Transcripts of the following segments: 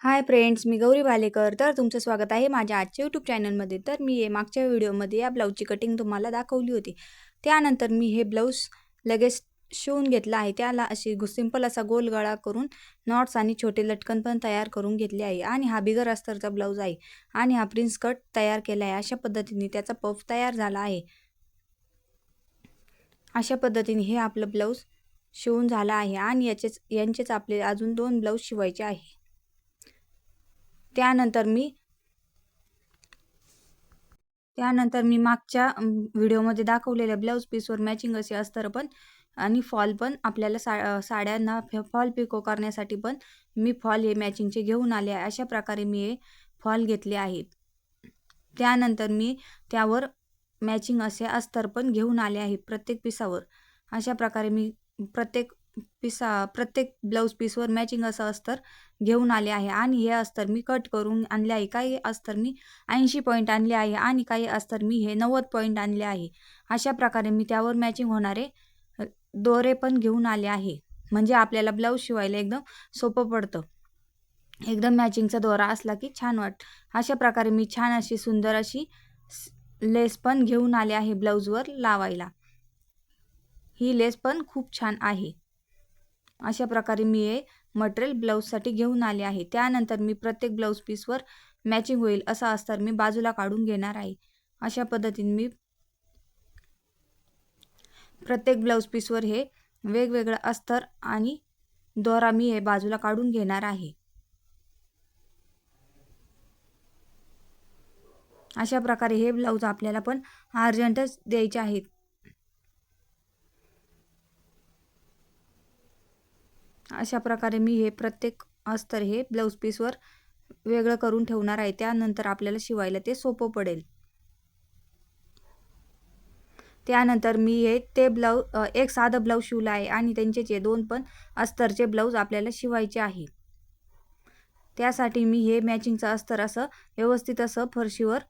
Hi friends, मी गौरी भालेकर. तर तुमचं स्वागत आहे माझ्या आजच्या यूट्यूब चॅनलमध्ये. तर मी मागच्या व्हिडिओमध्ये या ब्लाऊजची कटिंग तुम्हाला दाखवली होती. त्यानंतर मी हे ब्लाऊज लगेच शिवून घेतला आहे. त्याला अशी सिंपल असा गोल गळा करून नॉट्स आणि छोटे लटकन पण तयार करून घेतले आहे. आणि हा बिगर अस्तरचा ब्लाऊज आहे आणि हा प्रिन्स कट तयार केला आहे. अशा पद्धतीने त्याचा पफ तयार झाला आहे. अशा पद्धतीने हे आपलं ब्लाऊज शिवून झाला आहे आणि यांचेच आपले अजून 2 ब्लाऊज शिवायचे आहे. त्यानंतर मी मागच्या व्हिडिओमध्ये दाखवलेल्या ब्लाऊज पीसवर मॅचिंग असे अस्तर पण आणि फॉल पण आपल्याला साड्यांना फॉल पिको करण्यासाठी पण मी फॉल हे मॅचिंगचे घेऊन आले आहे. अशा प्रकारे मी हे फॉल घेतले आहेत. त्यानंतर मी त्यावर मॅचिंग असे अस्तर पण घेऊन आले आहे प्रत्येक पिसावर. अशा प्रकारे मी प्रत्येक ब्लाऊज पीसवर मॅचिंग असं अस्तर घेऊन आले आहे आणि हे अस्तर मी कट करून आणले आहे. काही अस्तर मी 80 पॉईंट आणले आहे आणि काही अस्तर मी हे 90 पॉईंट आणले आहे. अशा प्रकारे मी त्यावर मॅचिंग होणारे दोरे पण घेऊन आले आहे. म्हणजे आपल्याला ब्लाऊज शिवायला एकदम सोपं पडतं. एकदम मॅचिंगचा दोरा असला की छान अशा प्रकारे मी छान अशी सुंदर अशी लेस पण घेऊन आले आहे ब्लाऊजवर लावायला. ही लेस पण खूप छान आहे. अशा प्रकारे मी हे मटेरियल ब्लाऊजसाठी घेऊन आले आहे. त्यानंतर मी प्रत्येक ब्लाऊज पीसवर मॅचिंग होईल असा अस्तर मी बाजूला काढून घेणार आहे. अशा पद्धतीने मी प्रत्येक ब्लाऊज पीसवर हे वेगवेगळं अस्तर आणि दोरा मी हे बाजूला काढून घेणार आहे. अशा प्रकारे हे ब्लाऊज आपल्याला पण अर्जंटच द्यायचे आहेत. अशा प्रकारे मी हे प्रत्येक अस्तर हे ब्लाऊज पीसवर वेगळं करून ठेवणार आहे. त्यानंतर आपल्याला शिवायला ते सोपं पडेल. त्यानंतर मी हे एक साधं ब्लाऊज शिवलं आहे आणि त्यांचे 2 पण अस्तरचे ब्लाऊज आपल्याला शिवायचे आहे. त्यासाठी मी हे मॅचिंगचं अस्तर असं व्यवस्थित असं फरशीवर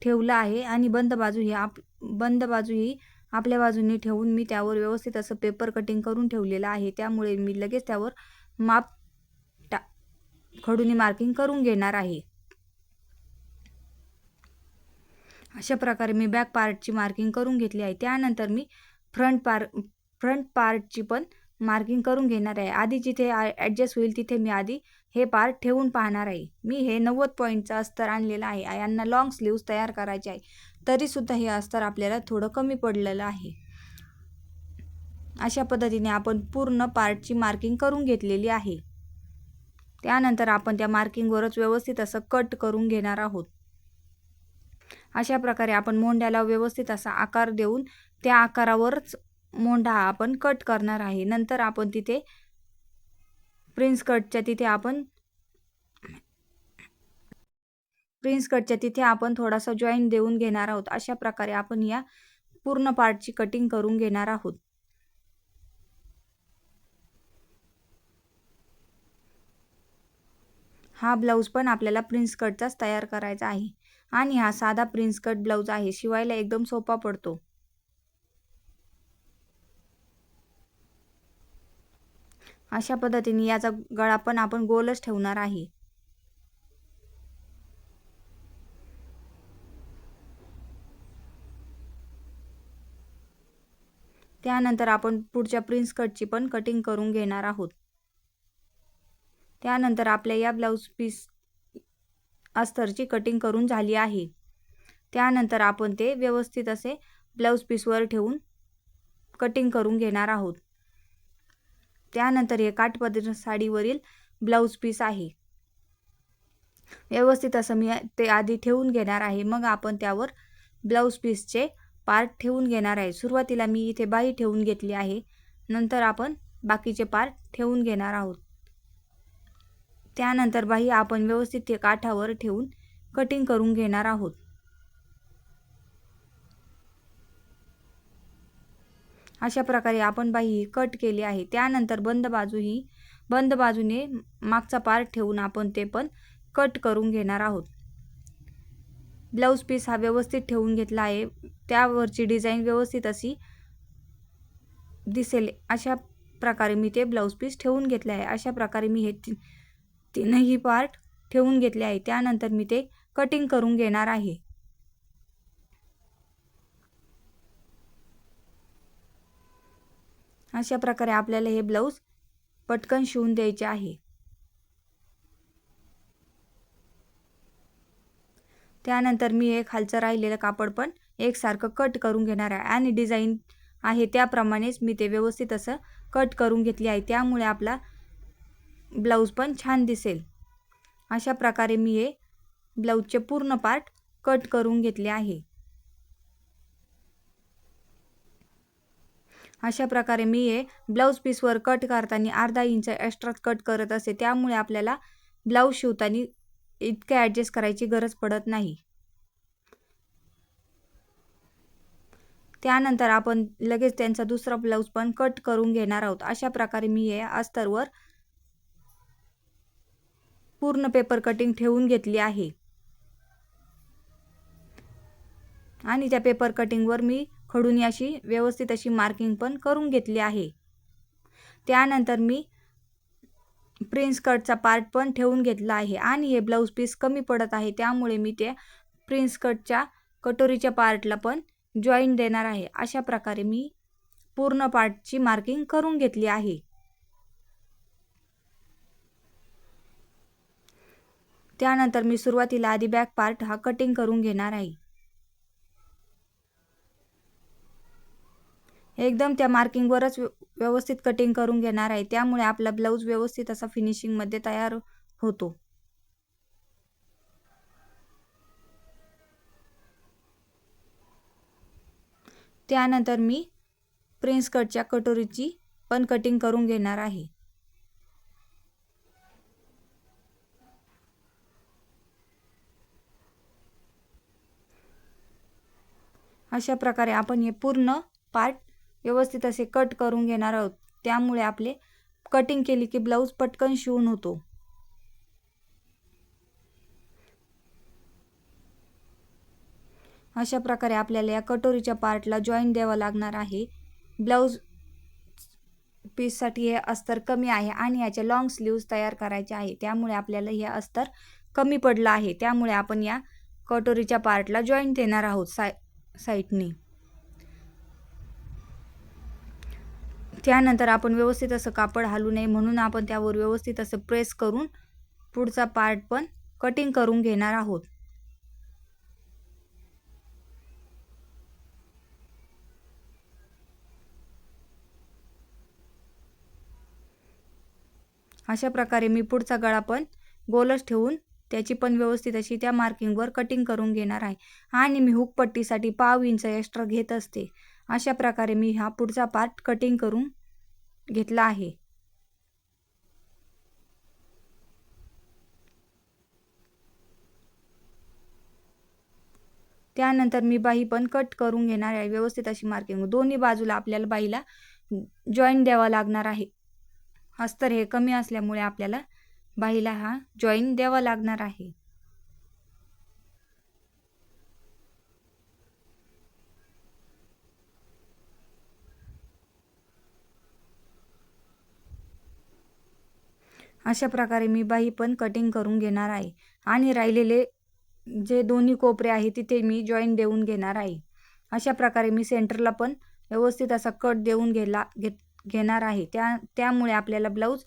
ठेवलं आहे आणि बंद बाजू ही आपल्या बाजूने ठेवून मी त्यावर व्यवस्थित असं पेपर कटिंग करून ठेवलेलं आहे. त्यामुळे मी लगेच त्यावर खडूने मार्किंग करून घेणार आहे. अशा प्रकारे मी बॅक पार्टची मार्किंग करून घेतली आहे. त्यानंतर मी फ्रंट पार्टची पण मार्किंग करून घेणार आहे. आधी जिथे ॲडजस्ट होईल तिथे मी आधी हे पार्ट ठेवून पाहणार आहे. मी हे 90 पॉईंटचं अस्तर आणलेलं आहे. यांना लॉंग स्लीव्ज तयार करायचे आहे. तरीसुद्धा हे अस्तर आपल्याला थोडं कमी पडलेलं आहे. अशा पद्धतीने आपण पूर्ण पार्टची मार्किंग करून घेतलेली आहे. त्यानंतर आपण त्या मार्किंगवरच व्यवस्थित असं कट करून घेणार आहोत. अशा प्रकारे आपण मोंड्याला व्यवस्थित असा आकार देऊन त्या आकारावरच मोंढा आपण कट करणार आहे. नंतर आपण तिथे प्रिन्स कटच्या तिथे आपण थोडासा जॉईंट देऊन घेणार आहोत. अशा प्रकारे आपण या पूर्ण पार्टची कटिंग करून घेणार आहोत. हा ब्लाऊज पण आपल्याला प्रिन्स कटचाच तयार करायचा आहे आणि हा साधा प्रिन्स कट ब्लाऊज आहे. शिवायला एकदम सोपा पडतो. अशा पद्धतीने याचा गळा पण आपण गोलच ठेवणार आहे. त्यानंतर आपण पुढच्या प्रिन्स कटची पण कटिंग करून घेणार आहोत. त्यानंतर आपल्या या ब्लाऊज पीस अस्तरची कटिंग करून झाली आहे. त्यानंतर आपण ते व्यवस्थित असे ब्लाऊज पीसवर ठेवून कटिंग करून घेणार आहोत. त्यानंतर हे काठपदर साडीवरील ब्लाऊज पीस आहे. व्यवस्थित असं मी ते आधी ठेवून घेणार आहे. मग आपण त्यावर ब्लाऊज पीसचे पार्ट ठेवून घेणार आहे. सुरुवातीला मी इथे बाही ठेवून घेतली आहे. नंतर आपण बाकीचे पार्ट ठेवून घेणार आहोत. त्यानंतर बाही आपण व्यवस्थित ते काठावर ठेवून कटिंग करून घेणार आहोत. अशा प्रकारे आपण बाही कट केली आहे. त्यानंतर बंद बाजूने मागचा पार्ट ठेवून आपण ते पण कट करून घेणार आहोत. ब्लाऊज पीस हा व्यवस्थित ठेवून घेतला आहे. त्यावरची डिझाईन व्यवस्थित अशी दिसेल अशा प्रकारे मी ते ब्लाऊज पीस ठेवून घेतले आहे. अशा प्रकारे मी हे तीनही पार्ट ठेवून घेतले आहे. त्यानंतर मी ते कटिंग करून घेणार आहे. अशा प्रकारे आपल्याला हे ब्लाऊज पटकन शिवून द्यायचे आहे. त्यानंतर मी हे खालचं राहिलेलं कापड पण एकसारखं कट करून घेणार आहे आणि डिझाईन आहे त्याप्रमाणेच मी ते व्यवस्थित असं कट करून घेतले आहे. त्यामुळे आपला ब्लाऊज पण छान दिसेल. अशा प्रकारे मी हे ब्लाऊजचे पूर्ण पार्ट कट करून घेतले आहे. अशा प्रकारे मी हे ब्लाऊज पीसवर कट करताना अर्धा इंच एक्स्ट्रा कट करत असते. त्यामुळे आपल्याला ब्लाऊज शिवताना इतके ॲडजस्ट करायची गरज पडत नाही. त्यानंतर आपण लगेच त्यांचा दुसरा ब्लाऊज पण कट करून घेणार आहोत. अशा प्रकारे मी हे अस्तरवर पूर्ण पेपर कटिंग ठेवून घेतली आहे आणि त्या पेपर कटिंगवर मी खडूनी अशी व्यवस्थित अशी मार्किंग पण करून घेतली आहे. त्यानंतर मी प्रिन्स कटचा पार्ट पण ठेवून घेतला आहे आणि हे ब्लाऊज पीस कमी पडत आहे. त्यामुळे मी ते प्रिन्स कटच्या कटोरीच्या पार्टला पण जॉईन देणार आहे. अशा प्रकारे मी पूर्ण पार्टची मार्किंग करून घेतली आहे. त्यानंतर मी सुरुवातीला आधी बॅक पार्ट हा कटिंग करून घेणार आहे. एकदम त्या मार्किंगवरच व्यवस्थित कटिंग करून घेणार आहे. त्यामुळे आपला ब्लाऊज व्यवस्थित असा फिनिशिंगमध्ये तयार होतो. त्यानंतर मी प्रिन्स कटच्या कटोरीची पण कटिंग करून घेणार आहे. अशा प्रकारे आपण हे पूर्ण पार्ट व्यवस्थित असे कट करून घेणार आहोत. त्यामुळे आपले कटिंग केली की ब्लाऊज पटकन शिवून होतो. अशा प्रकारे आपल्याला या कटोरीच्या पार्टला जॉईन द्यावा लागणार आहे. ब्लाऊज पीससाठी हे अस्तर कमी आहे आणि याचे लॉंग स्लीव्ज तयार करायचे आहे. त्यामुळे आपल्याला हे अस्तर कमी पडलं आहे. त्यामुळे आपण या कटोरीच्या पार्टला जॉईन देणार आहोत साईडनी. त्यानंतर आपण व्यवस्थित असं कापड हलू नये म्हणून आपण त्यावर व्यवस्थित असं प्रेस करून पुढचा पार्ट पण कटिंग करून घेणार आहोत. अशा प्रकारे मी पुढचा गळा पण गोलच ठेवून त्याची पण व्यवस्थित अशी त्या मार्किंगवर कटिंग करून घेणार आहे आणि मी हुक पट्टीसाठी पाव इंच एक्स्ट्रा घेत असते. अशा प्रकारे मी हा पुढचा पार्ट कटिंग करून घेतला आहे. त्यानंतर मी बाही पण कट करून घेणार आहे. व्यवस्थित अशी मार्किंग दोन्ही बाजूला आपल्याला बाहीला जॉईन द्यावा लागणार आहे. अस्तर हे कमी असल्यामुळे आपल्याला बाहीला हा जॉईन द्यावा लागणार आहे. अशा प्रकारे मी बाही पण कटिंग करून घेणार आहे आणि राहिलेले जे दोन्ही कोपरे आहे तिथे मी जॉईन देऊन घेणार आहे. अशा प्रकारे मी सेंटरला पण व्यवस्थित असा कट देऊन घेणार आहे. त्यामुळे आपल्याला ब्लाऊज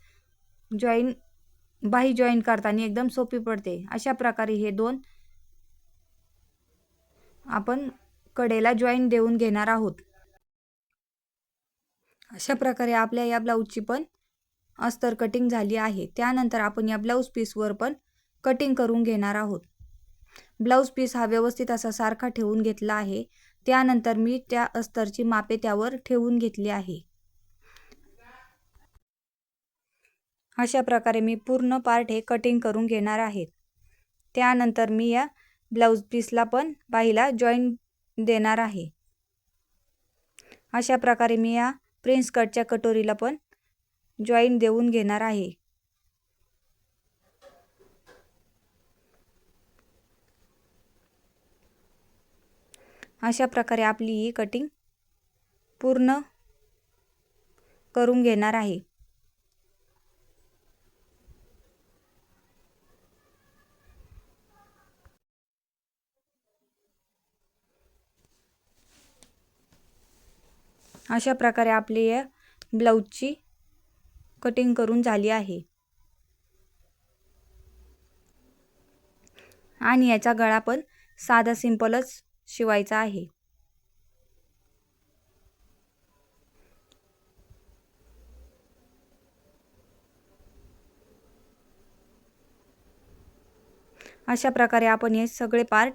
बाही जॉईन करताना एकदम सोपी पडते. अशा प्रकारे हे दोन आपण कडेला जॉईन देऊन घेणार आहोत. अशा प्रकारे आपल्या या ब्लाऊजची पण अस्तर कटिंग झाली आहे. त्यानंतर आपण या ब्लाऊज पीसवर पण कटिंग करून घेणार आहोत. ब्लाऊज पीस हा व्यवस्थित असा सारखा ठेवून घेतला आहे. त्यानंतर मी त्या अस्तरची मापे त्यावर ठेवून घेतली आहे. अशा प्रकारे मी पूर्ण पार्ट हे कटिंग करून घेणार आहे. त्यानंतर मी या ब्लाऊज पीसला पण बाहीला जॉईन देणार आहे. अशा प्रकारे मी या प्रिन्स कटच्या कटोरीला पण जॉईन देऊन घेणार आहे. अशा प्रकारे आपली ही कटिंग पूर्ण करून घेणार आहे. अशा प्रकारे आपली या ब्लाऊजची कटिंग करून झाली आहे आणि याचा गळा पण साधा सिंपलच शिवायचा आहे। अशा प्रकारे आपण हे सगळे पार्ट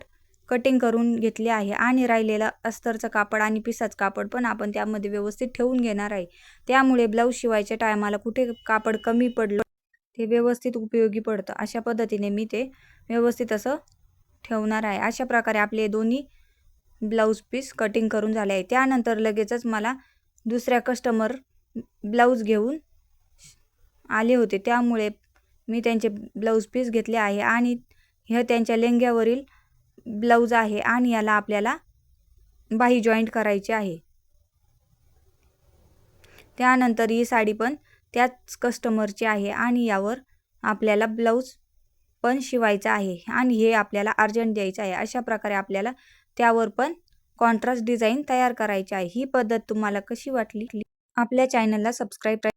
कटिंग करून घेतले आहे आणि राहिलेला अस्तरचं कापड आणि पिसाचं कापड पण आपण त्यामध्ये व्यवस्थित ठेवून घेणार आहे। त्यामुळे ब्लाऊज शिवायच्या टायमाला कुठे कापड कमी पडलं ते व्यवस्थित उपयोगी पडतं। अशा पद्धतीने मी ते व्यवस्थित असं ठेवणार आहे। अशा प्रकारे आपले दोन्ही ब्लाऊज पीस कटिंग करून झाले आहे। त्यानंतर लगेचच मला दुसऱ्या कस्टमर ब्लाऊज घेऊन आले होते, त्यामुळे मी त्यांचे ब्लाऊज पीस घेतले आहे आणि हे त्यांच्या लेंग्यावरील ब्लाऊज आहे आणि याला आपल्याला बाही जॉईंट करायची आहे। त्यानंतर ही साडी पण त्याच कस्टमरची आहे आणि यावर आपल्याला ब्लाऊज पण शिवायचा आहे आणि हे आपल्याला अर्जंट द्यायचं आहे। अशा प्रकारे आपल्याला त्यावर पण कॉन्ट्रास्ट डिझाइन तयार करायची आहे। ही पद्धत तुम्हाला कशी वाटली? आपल्या चॅनलला सबस्क्राइब